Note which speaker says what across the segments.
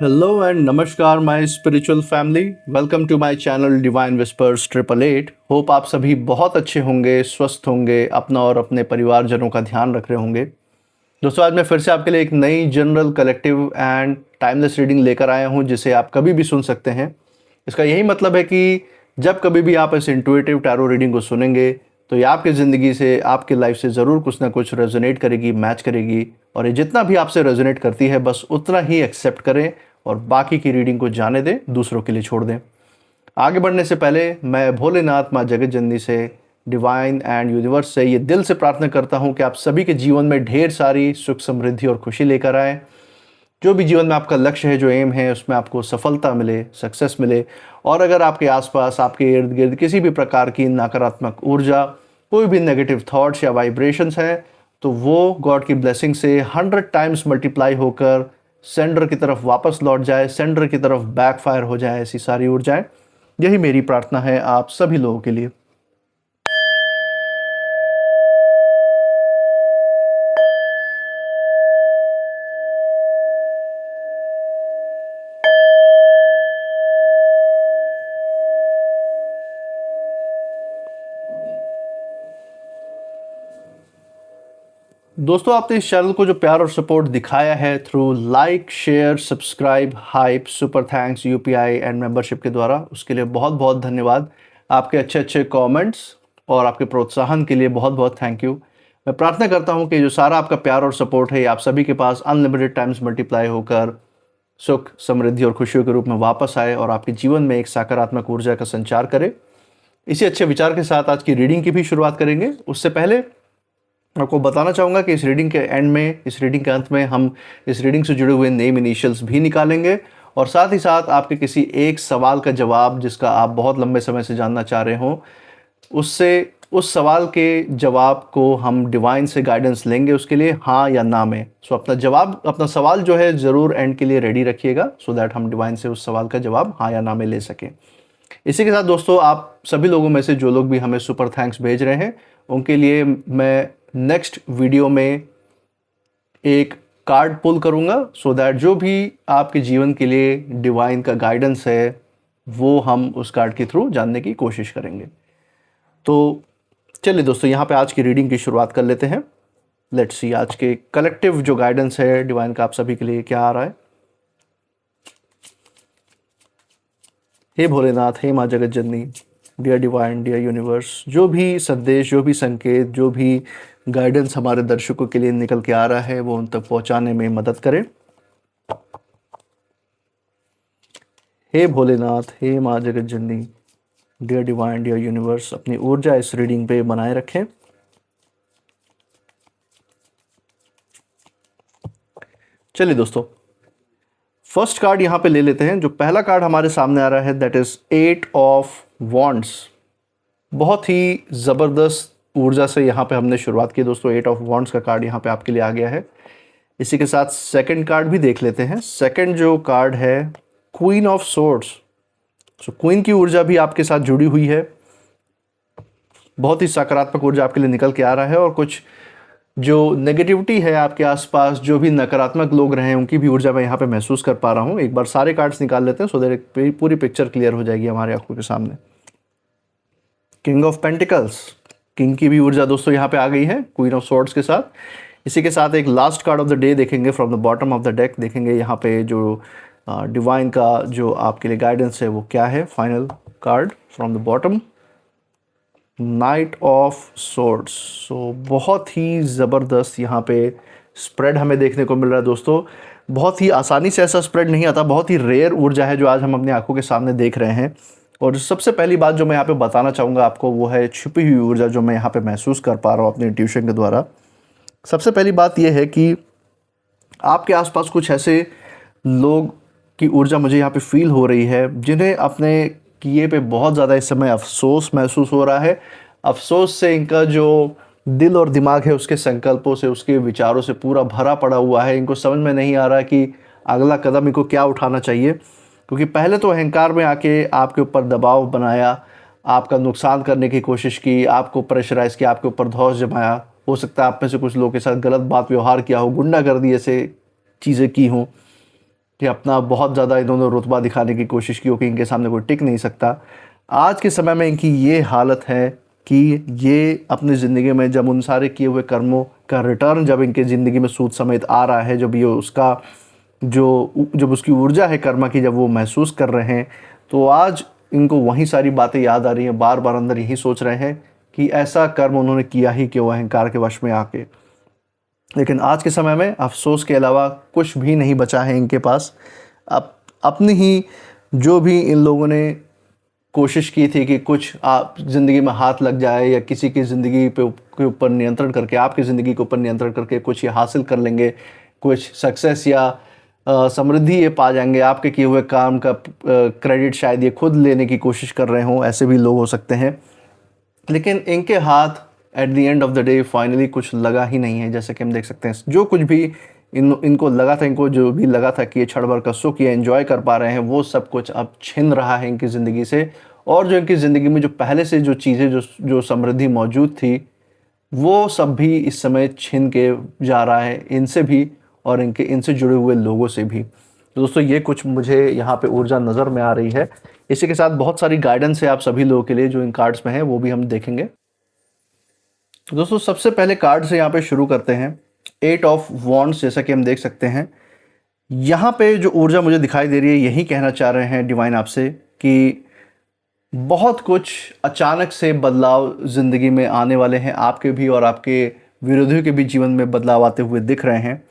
Speaker 1: Hello and namaskar my spiritual family. Welcome to my channel Divine Whispers 888. Hope आप सभी बहुत अच्छे होंगे, स्वस्थ होंगे, अपना और अपने परिवारजनों का ध्यान रख रहे होंगे। दोस्तों आज मैं फिर से आपके लिए एक नई general collective and timeless reading लेकर आया हूं जिसे आप कभी भी सुन सकते हैं। इसका यही मतलब है कि जब कभी भी आप इस इंट्यूटिव टैरो रीडिंग को सुनेंगे तो ये आपकी ज़िंदगी से, आपकी लाइफ से ज़रूर कुछ ना कुछ रेजोनेट करेगी, मैच करेगी। और ये जितना भी आपसे रेजोनेट करती है बस उतना ही एक्सेप्ट करें और बाकी की रीडिंग को जाने दें, दूसरों के लिए छोड़ दें। आगे बढ़ने से पहले मैं भोलेनाथ माँ जगत जननी से, डिवाइन एंड यूनिवर्स से ये दिल से प्रार्थना करता हूँ कि आप सभी के जीवन में ढेर सारी सुख, समृद्धि और खुशी लेकर आए। जो भी जीवन में आपका लक्ष्य है, जो एम है, उसमें आपको सफलता मिले, सक्सेस मिले। और अगर आपके आसपास, आपके इर्द गिर्द किसी भी प्रकार की नकारात्मक ऊर्जा, कोई भी नेगेटिव थॉट्स या वाइब्रेशंस हैं, तो वो गॉड की ब्लेसिंग से 100 टाइम्स मल्टीप्लाई होकर सेंडर की तरफ वापस लौट जाए, सेंडर की तरफ बैकफायर हो जाए ऐसी सारी ऊर्जाएं। यही मेरी प्रार्थना है आप सभी लोगों के लिए। दोस्तों आपने इस चैनल को जो प्यार और सपोर्ट दिखाया है through like, share, subscribe, hype, super thanks, UPI and membership के द्वारा, उसके लिए बहुत बहुत धन्यवाद। आपके अच्छे अच्छे कमेंट्स और आपके प्रोत्साहन के लिए बहुत बहुत थैंक यू। मैं प्रार्थना करता हूं कि जो सारा आपका प्यार और सपोर्ट है आप सभी के पास अनलिमिटेड टाइम्स मल्टीप्लाई होकर सुख, समृद्धि और खुशियों के रूप में वापस आए और आपके जीवन में एक सकारात्मक ऊर्जा का संचार करे। इसी अच्छे विचार के साथ आज की रीडिंग की भी शुरुआत करेंगे। उससे पहले आपको बताना चाहूँगा कि इस रीडिंग के एंड में, इस रीडिंग के अंत में हम इस रीडिंग से जुड़े हुए नेम इनिशियल्स भी निकालेंगे और साथ ही साथ आपके किसी एक सवाल का जवाब जिसका आप बहुत लंबे समय से जानना चाह रहे हो, उससे उस सवाल के जवाब को हम डिवाइन से गाइडेंस लेंगे उसके लिए हाँ या ना में। सो अपना सवाल जो है ज़रूर एंड के लिए रेडी रखिएगा सो दैट हम डिवाइन से उस सवाल का जवाब हाँ या ना में ले सकें। इसी के साथ दोस्तों आप सभी लोगों में से जो लोग भी हमें सुपर थैंक्स भेज रहे हैं उनके लिए मैं नेक्स्ट वीडियो में एक कार्ड पुल करूंगा सो दैट जो भी आपके जीवन के लिए डिवाइन का गाइडेंस है वो हम उस कार्ड के थ्रू जानने की कोशिश करेंगे। तो चलिए दोस्तों यहाँ पे आज की रीडिंग की शुरुआत कर लेते हैं। लेट्स सी आज के कलेक्टिव जो गाइडेंस है डिवाइन का आप सभी के लिए क्या आ रहा है। हे भोलेनाथ, हे माँ जगत जननी, डियर डिवाइन, डियर यूनिवर्स, जो भी संदेश, जो भी संकेत, जो भी गाइडेंस हमारे दर्शकों के लिए निकल के आ रहा है वो उन तक पहुंचाने में मदद करें। हे भोलेनाथ, हे माँ जगत जननी, डियर डिवाइन, डियर यूनिवर्स, अपनी ऊर्जा इस रीडिंग पे बनाए रखें। चलिए दोस्तों फर्स्ट कार्ड यहाँ पे ले लेते हैं। जो पहला कार्ड हमारे सामने आ रहा है दैट इज 8 ऑफ वॉन्ड्स। बहुत ही ज़बरदस्त ऊर्जा से यहाँ पे हमने शुरुआत की दोस्तों। 8 ऑफ वॉन्ड्स का कार्ड यहाँ पे आपके लिए आ गया है। इसी के साथ सेकंड कार्ड भी देख लेते हैं। सेकंड जो कार्ड है queen of swords. So queen की ऊर्जा भी आपके साथ जुड़ी हुई है। बहुत ही सकारात्मक ऊर्जा आपके लिए निकल के आ रहा है और कुछ जो नेगेटिविटी है आपके आसपास, जो भी नकारात्मक लोग रहे हैं उनकी भी ऊर्जा मैं यहाँ पे महसूस कर पा रहा हूँ। एक बार सारे कार्ड्स निकाल लेते हैं सो दैट पूरी पिक्चर क्लियर हो जाएगी हमारे आंखों के सामने। किंग ऑफ पेंटिकल्स, किंग की भी ऊर्जा दोस्तों यहाँ पे आ गई है क्वीन ऑफ सोर्ड्स के साथ। इसी के साथ एक last card of the day देखेंगे from the bottom of the deck. देखेंगे यहाँ पे जो डिवाइन का जो आपके लिए गाइडेंस है वो क्या है। Final card from the bottom, knight of swords. सो बहुत ही ज़बरदस्त यहाँ पे स्प्रेड हमें देखने को मिल रहा है दोस्तों। बहुत ही आसानी से ऐसा स्प्रेड नहीं आता, बहुत ही रेयर ऊर्जा है जो आज हम अपनी आंखों के सामने देख रहे हैं। और सबसे पहली बात जो मैं यहाँ पे बताना चाहूँगा आपको वो है छुपी हुई ऊर्जा जो मैं यहाँ पे महसूस कर पा रहा हूँ अपने इंट्यूशन के द्वारा। सबसे पहली बात ये है कि आपके आसपास कुछ ऐसे लोग की ऊर्जा मुझे यहाँ पे फील हो रही है जिन्हें अपने किए पे बहुत ज़्यादा इस समय अफसोस महसूस हो रहा है। अफसोस से इनका जो दिल और दिमाग है उसके संकल्पों से, उसके विचारों से पूरा भरा पड़ा हुआ है। इनको समझ में नहीं आ रहा कि अगला कदम इनको क्या उठाना चाहिए, क्योंकि पहले तो अहंकार में आके आपके ऊपर दबाव बनाया, आपका नुकसान करने की कोशिश की, आपको प्रेशराइज़ किया, आपके ऊपर धौंस जमाया। हो सकता है आप में से कुछ लोगों के साथ गलत बात व्यवहार किया हो, गुंडागर्दी ऐसे चीज़ें की हों। कि अपना बहुत ज़्यादा इन्होंने रुतबा दिखाने की कोशिश की हो कि इनके सामने कोई टिक नहीं सकता। आज के समय में इनकी ये हालत है कि ये अपनी ज़िंदगी में जब उन सारे किए हुए कर्मों का रिटर्न जब इनके ज़िंदगी में सूद समेत आ रहा है, जब ये उसका जब उसकी ऊर्जा है कर्मा की, जब वो महसूस कर रहे हैं, तो आज इनको वही सारी बातें याद आ रही हैं। बार बार अंदर यही सोच रहे हैं कि ऐसा कर्म उन्होंने किया ही क्यों, अहंकार के वश में आके। लेकिन आज के समय में अफसोस के अलावा कुछ भी नहीं बचा है इनके पास। अब अपनी ही जो भी इन लोगों ने कोशिश की थी कि कुछ आप ज़िंदगी में हाथ लग जाए या किसी की ज़िंदगी के ऊपर नियंत्रण करके, आपकी ज़िंदगी के ऊपर नियंत्रण करके कुछ ये हासिल कर लेंगे, कुछ सक्सेस या समृद्धि ये पा जाएंगे, आपके किए हुए काम का क्रेडिट शायद ये खुद लेने की कोशिश कर रहे हों, ऐसे भी लोग हो सकते हैं। लेकिन इनके हाथ at the end of the day finally कुछ लगा ही नहीं है। जैसे कि हम देख सकते हैं, जो कुछ भी इनको लगा था, इनको जो भी लगा था कि ये क्षण भर का सुख ये एंजॉय कर पा रहे हैं, वो सब कुछ अब छिन रहा है इनकी ज़िंदगी से। और जो इनकी ज़िंदगी में जो पहले से जो चीज़ें जो समृद्धि मौजूद थी, वो सब भी इस समय छिन के जा रहा है, इनसे भी और इनसे जुड़े हुए लोगों से भी। तो दोस्तों, ये कुछ मुझे यहाँ पे ऊर्जा नज़र में आ रही है। इसी के साथ बहुत सारी गाइडेंस है आप सभी लोगों के लिए जो इन कार्ड्स में है, वो भी हम देखेंगे। तो दोस्तों, सबसे पहले कार्ड से यहाँ पे शुरू करते हैं। 8 ऑफ वॉन्ड्स, जैसा कि हम देख सकते हैं यहाँ पे जो ऊर्जा मुझे दिखाई दे रही है, यही कहना चाह रहे हैं डिवाइन आपसे कि बहुत कुछ अचानक से बदलाव ज़िंदगी में आने वाले हैं। आपके भी और आपके विरोधियों के भी जीवन में बदलाव आते हुए दिख रहे हैं।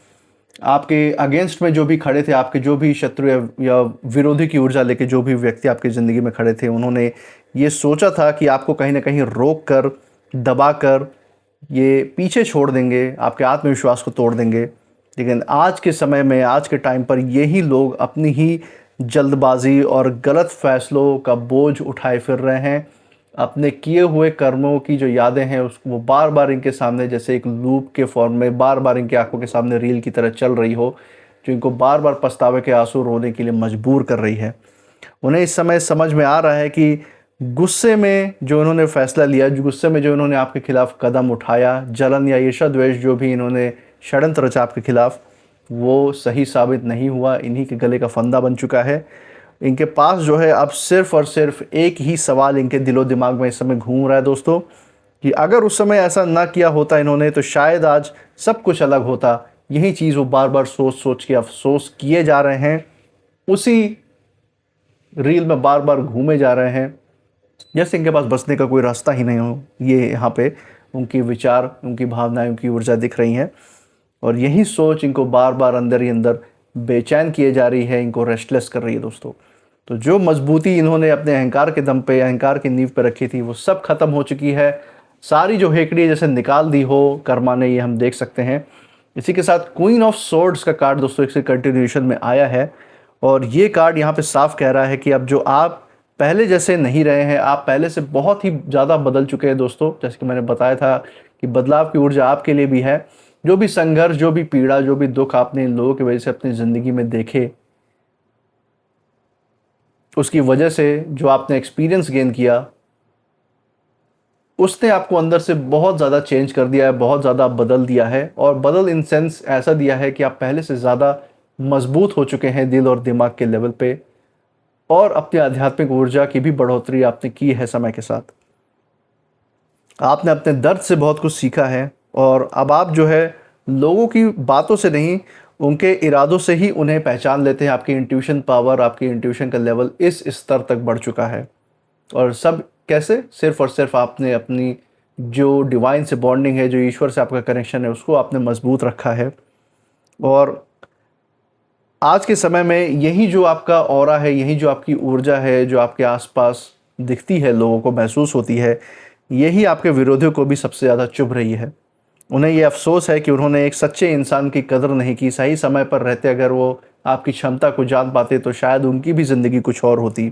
Speaker 1: आपके अगेंस्ट में जो भी खड़े थे, आपके जो भी शत्रु या विरोधी की ऊर्जा लेके जो भी व्यक्ति आपकी ज़िंदगी में खड़े थे, उन्होंने ये सोचा था कि आपको कहीं ना कहीं रोक कर, दबा कर ये पीछे छोड़ देंगे, आपके आत्मविश्वास को तोड़ देंगे। लेकिन आज के समय में, आज के टाइम पर यही लोग अपनी ही जल्दबाजी और गलत फैसलों का बोझ उठाए फिर रहे हैं। अपने किए हुए कर्मों की जो यादें हैं उसको वो बार बार इनके सामने जैसे एक लूप के फॉर्म में बार बार इनकी आंखों के सामने रील की तरह चल रही हो, जो इनको बार बार पछतावे के आंसू रोने के लिए मजबूर कर रही है। उन्हें इस समय समझ में आ रहा है कि गुस्से में जो इन्होंने फैसला लिया, जो गुस्से में जो इन्होंने आपके खिलाफ कदम उठाया, जलन या ईर्ष्या द्वेष जो भी इन्होंने षड्यंत्र रचा आपके खिलाफ, वो सही साबित नहीं हुआ, इन्हीं के गले का फंदा बन चुका है। इनके पास जो है अब सिर्फ और सिर्फ एक ही सवाल इनके दिलो दिमाग में इस समय घूम रहा है दोस्तों, कि अगर उस समय ऐसा ना किया होता इन्होंने तो शायद आज सब कुछ अलग होता। यही चीज़ वो बार बार सोच सोच के अफसोस किए जा रहे हैं, उसी रील में बार बार घूमे जा रहे हैं, जैसे इनके पास बचने का कोई रास्ता ही नहीं हो। ये यहाँ पे उनकी विचार, उनकी भावनाएं, उनकी ऊर्जा दिख रही हैं और यही सोच इनको बार बार अंदर ही अंदर बेचैन किए जा रही है, इनको रेस्टलेस कर रही है दोस्तों। तो जो मजबूती इन्होंने अपने अहंकार के दम पे, अहंकार की नींव पे रखी थी, वो सब खत्म हो चुकी है। सारी जो हेकड़ी जैसे निकाल दी हो कर्मा ने, ये हम देख सकते हैं। इसी के साथ क्वीन ऑफ सोर्ड्स का कार्ड दोस्तों इसके कंटिन्यूएशन में आया है और ये कार्ड यहाँ पे साफ कह रहा है कि अब जो आप पहले जैसे नहीं रहे हैं, आप पहले से बहुत ही ज़्यादा बदल चुके हैं दोस्तों। जैसे कि मैंने बताया था कि बदलाव की ऊर्जा आपके लिए भी है। जो भी संघर्ष, जो भी पीड़ा, जो भी दुख आपने इन लोगों की वजह से अपनी ज़िंदगी में देखे, उसकी वजह से जो आपने एक्सपीरियंस गेन किया, उसने आपको अंदर से बहुत ज़्यादा चेंज कर दिया है, बहुत ज़्यादा बदल दिया है। और बदल इन सेंस ऐसा दिया है कि आप पहले से ज़्यादा मजबूत हो चुके हैं दिल और दिमाग के लेवल पे, और अपनी आध्यात्मिक ऊर्जा की भी बढ़ोतरी आपने की है समय के साथ। आपने अपने दर्द से बहुत कुछ सीखा है और अब आप जो है लोगों की बातों से नहीं, उनके इरादों से ही उन्हें पहचान लेते हैं। आपकी इंट्यूशन पावर, आपकी इंट्यूशन का लेवल इस स्तर तक बढ़ चुका है। और सब कैसे? सिर्फ और सिर्फ आपने अपनी जो डिवाइन से बॉन्डिंग है, जो ईश्वर से आपका कनेक्शन है, उसको आपने मजबूत रखा है। और आज के समय में यही जो आपका ऑरा है, यही जो आपकी ऊर्जा है, जो आपके आसपास दिखती है, लोगों को महसूस होती है, यही आपके विरोधियों को भी सबसे ज़्यादा चुभ रही है। उन्हें ये अफसोस है कि उन्होंने एक सच्चे इंसान की कदर नहीं की। सही समय पर रहते अगर वो आपकी क्षमता को जान पाते तो शायद उनकी भी ज़िंदगी कुछ और होती।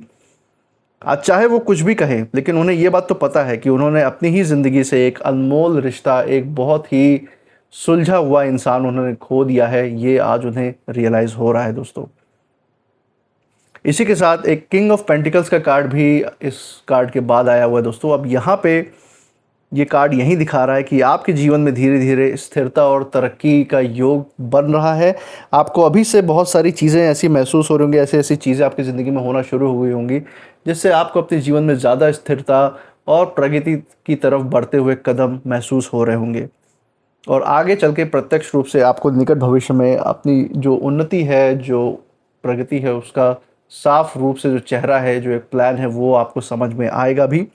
Speaker 1: आज चाहे वो कुछ भी कहें, लेकिन उन्हें ये बात तो पता है कि उन्होंने अपनी ही ज़िंदगी से एक अनमोल रिश्ता, एक बहुत ही सुलझा हुआ इंसान उन्होंने खो दिया है। ये आज उन्हें रियलाइज़ हो रहा है दोस्तों। इसी के साथ एक किंग ऑफ पेंटिकल्स का कार्ड भी इस कार्ड के बाद आया हुआ है दोस्तों। अब यहाँ पे ये कार्ड यही दिखा रहा है कि आपके जीवन में धीरे धीरे स्थिरता और तरक्की का योग बन रहा है। आपको अभी से बहुत सारी चीज़ें ऐसी महसूस हो रही होंगी, ऐसी ऐसी चीज़ें आपकी ज़िंदगी में होना शुरू हो गई होंगी, जिससे आपको अपने जीवन में ज़्यादा स्थिरता और प्रगति की तरफ बढ़ते हुए कदम महसूस हो रहे होंगे। और आगे चल के प्रत्यक्ष रूप से आपको निकट भविष्य में अपनी जो उन्नति है, जो प्रगति है, उसका साफ रूप से जो चेहरा है, जो एक प्लान है, वो आपको समझ में आएगा भी।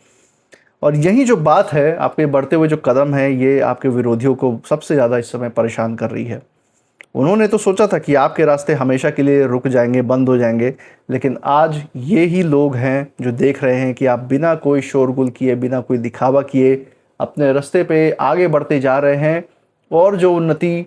Speaker 1: और यही जो बात है, आपके बढ़ते हुए जो कदम है, ये आपके विरोधियों को सबसे ज़्यादा इस समय परेशान कर रही है। उन्होंने तो सोचा था कि आपके रास्ते हमेशा के लिए रुक जाएंगे, बंद हो जाएंगे, लेकिन आज ये ही लोग हैं जो देख रहे हैं कि आप बिना कोई शोरगुल किए, बिना कोई दिखावा किए अपने रास्ते पे आगे बढ़ते जा रहे हैं। और जो उन्नति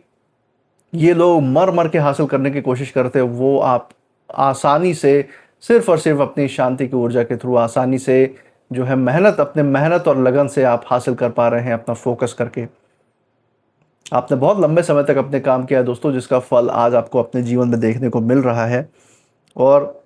Speaker 1: ये लोग मर मर के हासिल करने की कोशिश करते हैं, वो आप आसानी से सिर्फ और सिर्फ अपनी शांति की ऊर्जा के थ्रू आसानी से जो है अपने मेहनत और लगन से आप हासिल कर पा रहे हैं, अपना फोकस करके। आपने बहुत लंबे समय तक अपने काम किया है दोस्तों, जिसका फल आज आपको अपने जीवन में देखने को मिल रहा है। और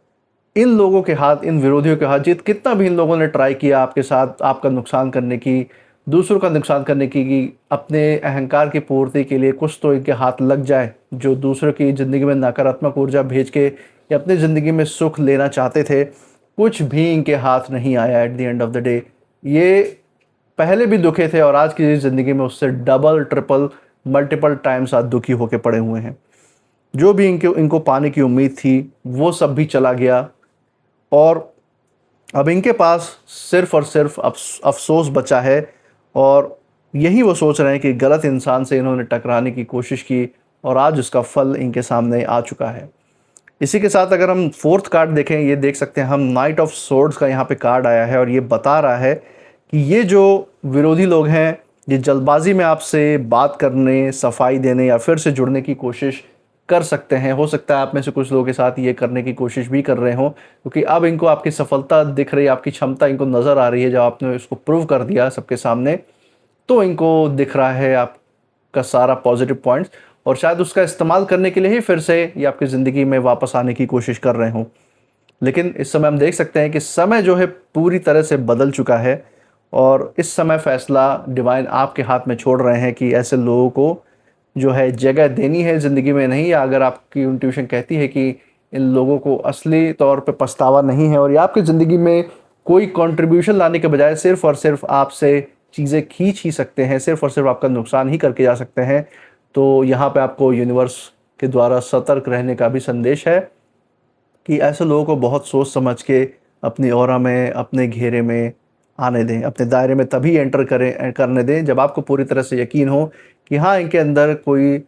Speaker 1: इन लोगों के हाथ, इन विरोधियों के हाथ, कितना भी इन लोगों ने ट्राई किया आपके साथ आपका नुकसान करने की, दूसरों का नुकसान करने की, कि अपने अहंकार की पूर्ति के लिए कुछ तो इनके हाथ लग जाए, जो दूसरों की ज़िंदगी में नकारात्मक ऊर्जा भेज के या अपनी ज़िंदगी में सुख लेना चाहते थे, कुछ भी इनके हाथ नहीं आया। At the end of the day ये पहले भी दुखे थे और आज की ज़िंदगी में उससे डबल ट्रिपल मल्टीपल टाइम्स आज दुखी होकर पड़े हुए हैं। जो भी इनको पाने की उम्मीद थी वो सब भी चला गया, और अब इनके पास सिर्फ और सिर्फ अफसोस बचा है। और यही वो सोच रहे हैं कि गलत इंसान से इन्होंने टकराने की कोशिश की और आज उसका फल इनके सामने आ चुका है। इसी के साथ अगर हम फोर्थ कार्ड देखें, ये देख सकते हैं हम नाइट ऑफ सोर्ड्स का यहाँ पे कार्ड आया है, और ये बता रहा है कि ये जो विरोधी लोग हैं, ये जल्दबाजी में आपसे बात करने, सफाई देने या फिर से जुड़ने की कोशिश कर सकते हैं। हो सकता है आप में से कुछ लोगों के साथ ये करने की कोशिश भी कर रहे हों, क्योंकि अब इनको आपकी सफलता दिख रही है, आपकी क्षमता इनको नज़र आ रही है। जब आपने इसको प्रूव कर दिया सबके सामने, तो इनको दिख रहा है आपका सारा पॉजिटिव पॉइंट्स, और शायद उसका इस्तेमाल करने के लिए ही फिर से ये आपकी ज़िंदगी में वापस आने की कोशिश कर रहे हों। लेकिन इस समय हम देख सकते हैं कि समय जो है पूरी तरह से बदल चुका है, और इस समय फैसला डिवाइन आपके हाथ में छोड़ रहे हैं कि ऐसे लोगों को जो है जगह देनी है ज़िंदगी में, नहीं। या अगर आपकी इंट्यूशन कहती है कि इन लोगों को असली तौर पे पछतावा नहीं है और ये आपकी ज़िंदगी में कोई कंट्रीब्यूशन लाने के बजाय सिर्फ और सिर्फ आपसे चीज़ें खींच ही सकते हैं, सिर्फ और सिर्फ आपका नुकसान ही करके जा सकते हैं, तो यहाँ पे आपको यूनिवर्स के द्वारा सतर्क रहने का भी संदेश है कि ऐसे लोगों को बहुत सोच समझ के अपनी ऑरा में, अपने घेरे में आने दें, अपने दायरे में तभी एंटर करने दें जब आपको पूरी तरह से यकीन हो कि हाँ, इनके अंदर कोई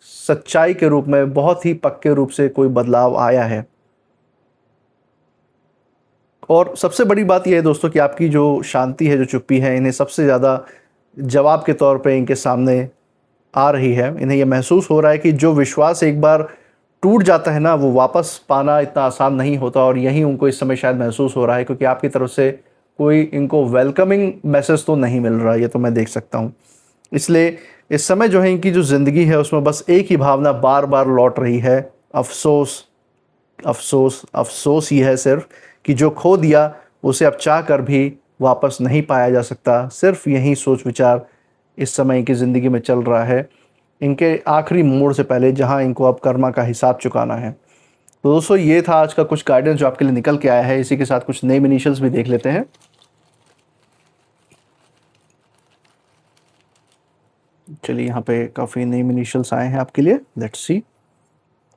Speaker 1: सच्चाई के रूप में, बहुत ही पक्के रूप से कोई बदलाव आया है। और सबसे बड़ी बात यह है दोस्तों कि आपकी जो शांति है, जो चुप्पी है, इन्हें सबसे ज़्यादा जवाब के तौर पे इनके सामने आ रही है। इन्हें यह महसूस हो रहा है कि जो विश्वास एक बार टूट जाता है ना, वो वापस पाना इतना आसान नहीं होता, और यही उनको इस समय शायद महसूस हो रहा है, क्योंकि आपकी तरफ से कोई इनको वेलकमिंग मैसेज तो नहीं मिल रहा, ये तो मैं देख सकता हूँ। इसलिए इस समय जो है इनकी जो ज़िंदगी है उसमें बस एक ही भावना बार बार लौट रही है, अफसोस, अफसोस, अफसोस ही है सिर्फ, कि जो खो दिया उसे अब चाह कर भी वापस नहीं पाया जा सकता। सिर्फ यही सोच विचार इस समय इनकी ज़िंदगी में चल रहा है, इनके आखिरी मोड़ से पहले, जहां इनको अब कर्मा का हिसाब चुकाना है। तो दोस्तों ये था आज का कुछ गाइडेंस जो आपके लिए निकल के आया है। इसी के साथ कुछ नेम इनिशियल्स भी देख लेते हैं। चलिए, यहाँ पे काफ़ी नेम इनिशियल्स आए हैं आपके लिए। Let's see.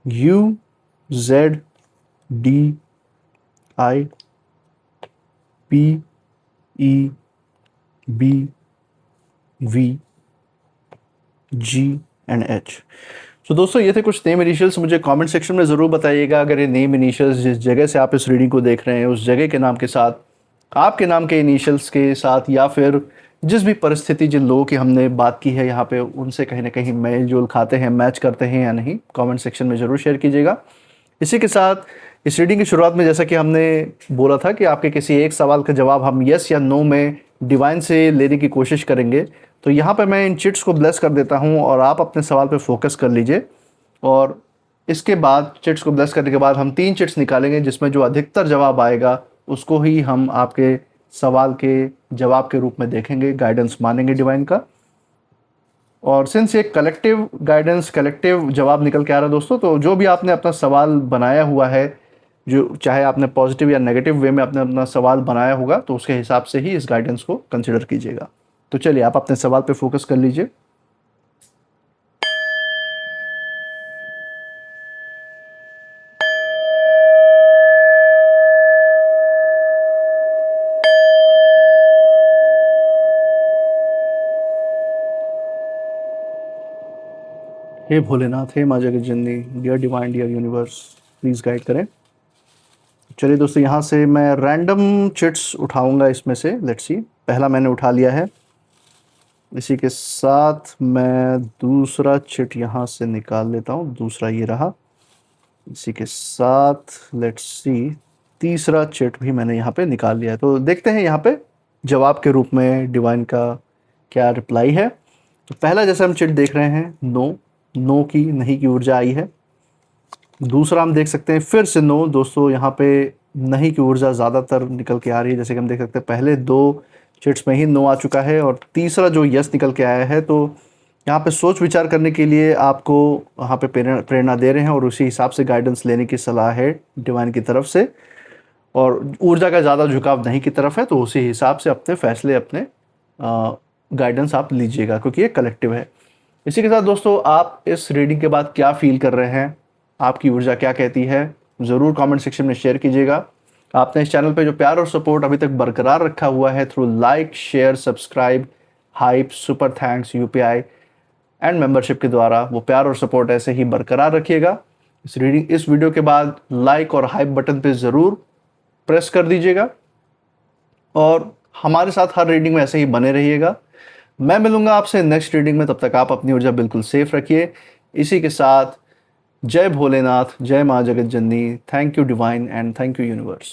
Speaker 1: UZDI PEBVG and H। तो दोस्तों ये थे कुछ नेम इनिशियल्स। मुझे कमेंट सेक्शन में ज़रूर बताइएगा अगर ये नेम इनिशियल्स जिस जगह से आप इस रीडिंग को देख रहे हैं उस जगह के नाम के साथ, आपके नाम के इनिशियल्स के साथ, या फिर जिस भी परिस्थिति, जिन लोगों की हमने बात की है यहाँ पे, उनसे कहीं ना कहीं मेल जोल खाते हैं, मैच करते हैं या नहीं। कमेंट सेक्शन में ज़रूर शेयर कीजिएगा। इसी के साथ इस रीडिंग की शुरुआत में जैसा कि हमने बोला था कि आपके किसी एक सवाल का जवाब हम यस या नो में डिवाइन से लेने की कोशिश करेंगे। तो यहाँ पे मैं इन चिट्स को ब्लेस कर देता हूँ और आप अपने सवाल पे फोकस कर लीजिए। और इसके बाद चिट्स को ब्लेस करने के बाद हम 3 चिट्स निकालेंगे, जिसमें जो अधिकतर जवाब आएगा उसको ही हम आपके सवाल के जवाब के रूप में देखेंगे, गाइडेंस मानेंगे डिवाइन का। और सिंस ये कलेक्टिव गाइडेंस, कलेक्टिव जवाब निकल के आ रहा है दोस्तों, तो जो भी आपने अपना सवाल बनाया हुआ है, जो चाहे आपने पॉजिटिव या नेगेटिव वे में आपने अपना सवाल बनाया होगा, तो उसके हिसाब से ही इस गाइडेंस को कंसिडर कीजिएगा। तो चलिए आप अपने सवाल पे फोकस कर लीजिए। हे भोलेनाथ, हे माँ जगत जननी, dear divine, dear universe, please guide करें। चलिए दोस्तों, यहाँ से मैं रैंडम चिट्स उठाऊंगा इसमें से। लेट्स सी, पहला मैंने उठा लिया है। इसी के साथ मैं दूसरा चिट यहाँ से निकाल लेता हूँ, दूसरा ये रहा। इसी के साथ लेट्स सी, तीसरा चिट भी मैंने यहाँ पे निकाल लिया है। तो देखते हैं यहाँ पे जवाब के रूप में डिवाइन का क्या रिप्लाई है। तो पहला जैसे हम चिट देख रहे हैं, नो की, नहीं की ऊर्जा आई है। दूसरा हम देख सकते हैं फिर से नो। दोस्तों यहाँ पे नहीं की ऊर्जा ज़्यादातर निकल के आ रही है, जैसे कि हम देख सकते हैं पहले 2 चिट्स में ही नो आ चुका है, और तीसरा जो यस निकल के आया है। तो यहाँ पे सोच विचार करने के लिए आपको यहाँ पे प्रेरणा दे रहे हैं, और उसी हिसाब से गाइडेंस लेने की सलाह है डिवाइन की तरफ से। और ऊर्जा का ज़्यादा झुकाव नहीं की तरफ है, तो उसी हिसाब से अपने फैसले, अपने गाइडेंस आप लीजिएगा, क्योंकि ये कलेक्टिव है। इसी के साथ दोस्तों, आप इस रीडिंग के बाद क्या फील कर रहे हैं, आपकी ऊर्जा क्या कहती है, ज़रूर कमेंट सेक्शन में शेयर कीजिएगा। आपने इस चैनल पे जो प्यार और सपोर्ट अभी तक बरकरार रखा हुआ है through like, share, subscribe, hype, super thanks, UPI and membership के द्वारा, वो प्यार और सपोर्ट ऐसे ही बरकरार रखिएगा। इस वीडियो के बाद लाइक और हाइप बटन पे ज़रूर प्रेस कर दीजिएगा, और हमारे साथ हर रीडिंग में ऐसे ही बने रहिएगा। मैं मिलूंगा आपसे नेक्स्ट रीडिंग में, तब तक आप अपनी ऊर्जा बिल्कुल सेफ रखिए। इसी के साथ जय भोलेनाथ, जय माँ जगत जननी, thank you divine and thank you universe.